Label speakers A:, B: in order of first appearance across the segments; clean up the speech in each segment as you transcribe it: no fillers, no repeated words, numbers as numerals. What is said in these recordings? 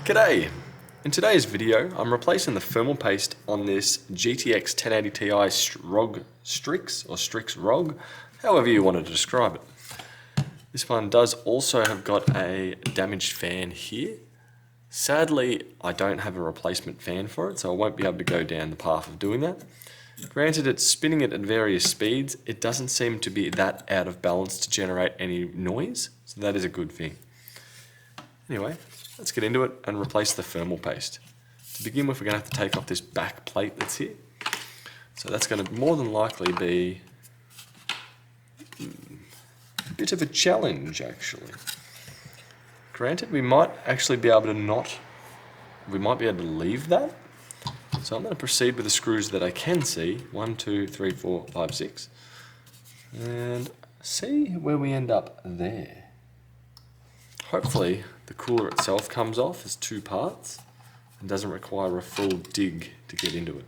A: G'day! In today's video, I'm replacing the thermal paste on this GTX 1080Ti Rog Strix, or Strix Rog, however you want to describe it. This one does also have got a damaged fan here. Sadly, I don't have a replacement fan for it, so I won't be able to go down the path of doing that. Granted, it's spinning it at various speeds, it doesn't seem to be that out of balance to generate any noise, so that is a good thing. Anyway, let's get into it and replace the thermal paste. To begin with, we're going to have to take off this back plate that's here. So that's going to more than likely be a bit of a challenge, actually. Granted, we might actually be able to we might be able to leave that. So I'm going to proceed with the screws that I can see, 1, 2, 3, 4, 5, 6, and see where we end up there. Hopefully the cooler itself comes off as two parts and doesn't require a full dig to get into it.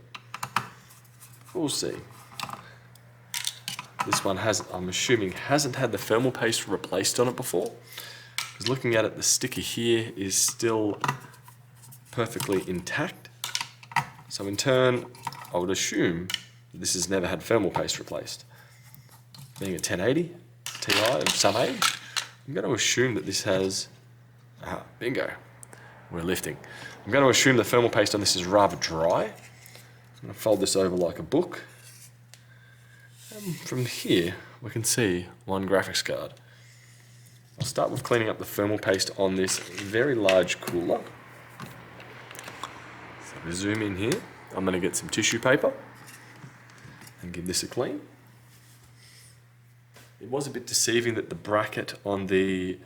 A: We'll see. This one I'm assuming hasn't had the thermal paste replaced on it before, because looking at it, the sticker here is still perfectly intact. So in turn, I would assume that this has never had thermal paste replaced. Being a 1080 Ti of some age, I'm going to assume that this has, bingo, we're lifting. I'm going to assume the thermal paste on this is rather dry. I'm going to fold this over like a book. And from here, we can see one graphics card. I'll start with cleaning up the thermal paste on this very large cooler. So we zoom in here. I'm going to get some tissue paper and give this a clean. It was a bit deceiving that the bracket on the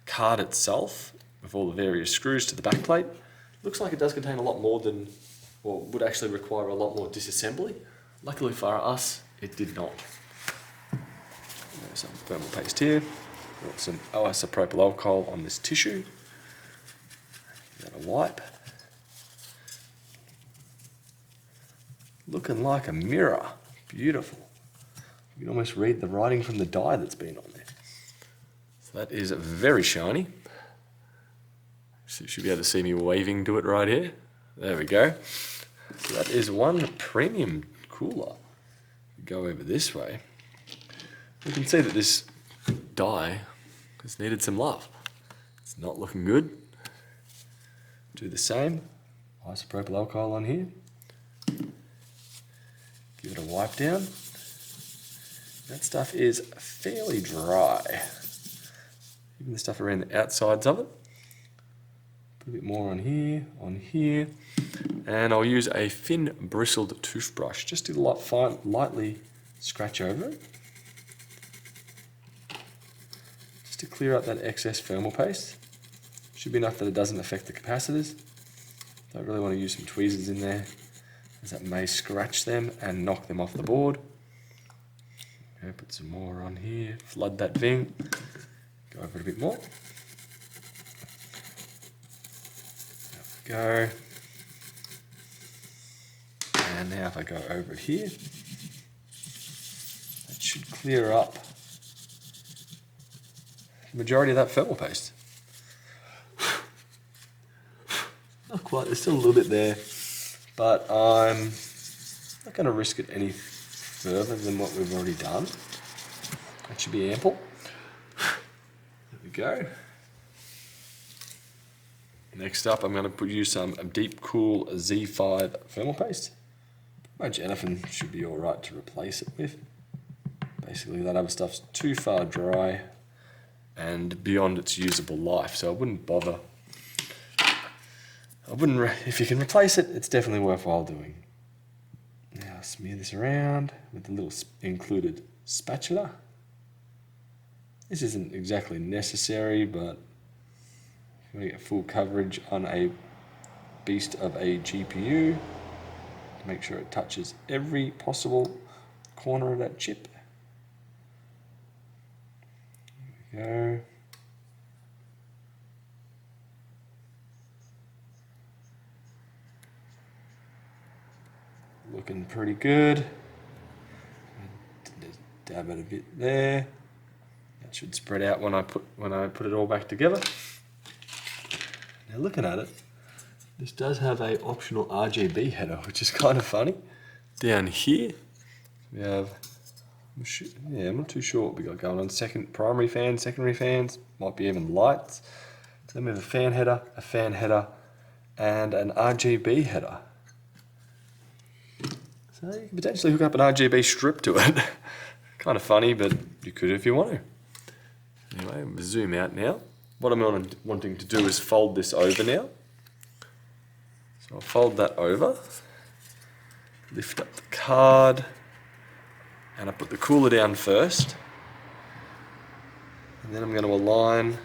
A: card itself, with all the various screws to the back plate, looks like it does contain a lot more than, or would actually require a lot more disassembly. Luckily for us, it did not. There's some thermal paste here. Got some isopropyl alcohol on this tissue. Got a wipe. Looking like a mirror. Beautiful. You can almost read the writing from the dye that's been on there. So that is very shiny. So you should be able to see me waving to it right here. There we go. So that is one premium cooler. Go over this way. We can see that this dye has needed some love. It's not looking good. Do the same. Isopropyl alcohol on here. Give it a wipe down. That stuff is fairly dry. Even the stuff around the outsides of it. Put a bit more on here, and I'll use a thin bristled toothbrush just to lightly scratch over it. Just to clear up that excess thermal paste. Should be enough that it doesn't affect the capacitors. Don't really want to use some tweezers in there, as that may scratch them and knock them off the board. Okay, put some more on here, flood that thing, go over it a bit more. There we go. And now if I go over it here, that should clear up the majority of that thermal paste. Not quite, there's still a little bit there, but I'm not going to risk it any further than what we've already done. That should be ample. There we go. Next up, I'm going to use some Deep Cool Z5 thermal paste. Pretty much anything should be alright to replace it with. Basically, that other stuff's too far dry and beyond its usable life, so I wouldn't bother. If you can replace it, it's definitely worthwhile doing. Now smear this around with the little included spatula. This isn't exactly necessary, but if you want to get full coverage on a beast of a GPU, make sure it touches every possible corner of that chip. There we go. Looking pretty good. Dab it a bit there. That should spread out when I put it all back together. Now looking at it, This does have a optional RGB header, which is kind of funny. Down here, we have, I'm not too sure what we got going on. Primary fans, secondary fans, might be even lights. Then we have a fan header, and an RGB header. So you can potentially hook up an RGB strip to it. Kind of funny, but you could if you want to. Anyway, we'll zoom out now. What I'm wanting to do is fold this over now. So I'll fold that over, lift up the card, and I put the cooler down first. And then I'm going to align,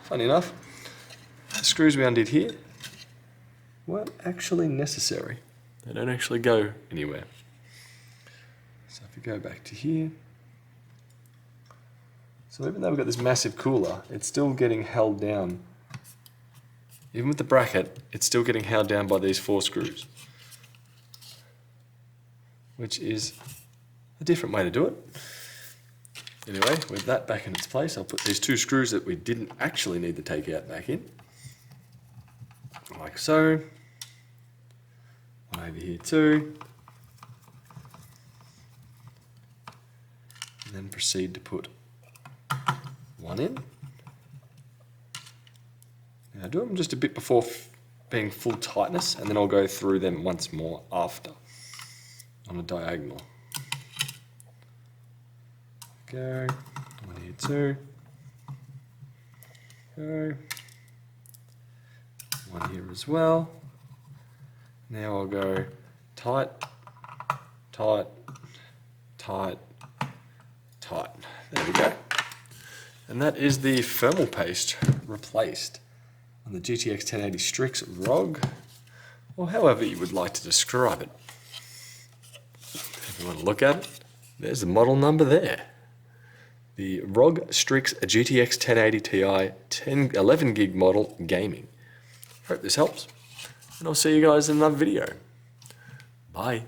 A: funny enough, the screws we undid here weren't actually necessary. They don't actually go anywhere. So if we go back to here, so even though we've got this massive cooler, it's still getting held down. Even with the bracket, it's still getting held down by these 4 screws, which is a different way to do it. Anyway, with that back in its place, I'll put these 2 screws that we didn't actually need to take out back in, like so. One over here too. And then proceed to put one in. Now do them just a bit before being full tightness, and then I'll go through them once more after on a diagonal. Go, one here too. Go, one here as well. Now I'll go tight, tight, tight, tight. There we go. And that is the thermal paste replaced on the GTX 1080 Strix ROG, or however you would like to describe it. If you want to look at it, there's the model number there. The ROG Strix GTX 1080Ti 11GB model gaming. Hope this helps, and I'll see you guys in another video. Bye.